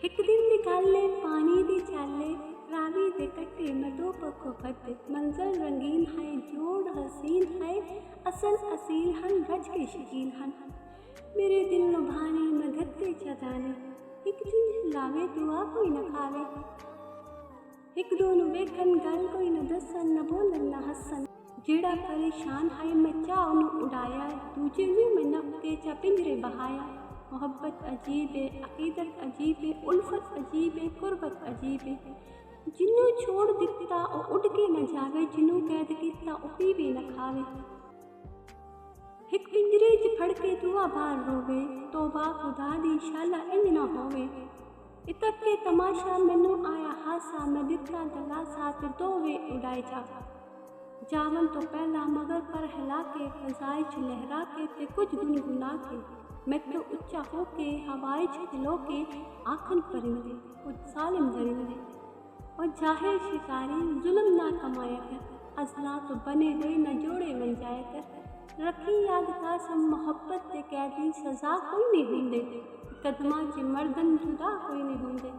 एक दिन निकाले पानी दी चाले, रावी दे कट्टे मदों पको फते। मंजर रंगीन है, जोड़ हसीन है, असल असील हन, रज के शकील हन। मेरे दिल लुभाने मगते चदाने, एक दिन लावे दुआ कोई न खावे। एक दोन वेखन गल कोई न दसन, न बोलन न हसन। जेड़ा परेशान है मैं चाह उन्हें उड़ाया, दूजे ने मैं नफके चा पिंजरे बहाया। मोहब्बत अजीब है, अकीदत अजीब है, उल्फत अजीब है, कुर्बत अजीब है। जिन्हों छोड़ दिता ओ उड़ के न जावे, जिन्हों कैद किता ओ पीवे न खावे। एक पिंजरे च फड़ के दुआ बार रोवे, तौबा खुदा दी शाला इंज न होवे। इतक के तमाशा मैनू आया हासा, मैं दिता दलासा ते दोवे उड़ाए जावन तो पहला मगर पर हिला के, फजाए च लहरा के ते कुछ गुनगुना के। मैं तो उच्चा हो के हवाए च खिलो के, आखन परिंदे कुछ सालिम दरिंदे। और जाहिर शिकारी जुल्म ना कमाया कर, असला तो बने हुए न जोड़े बन जाया कर। रखी याद कासम मोहब्बत ते कैदी, सजा कोई नहीं होंदे, कदमां च मर्दन जुदा कोई नहीं होंदे।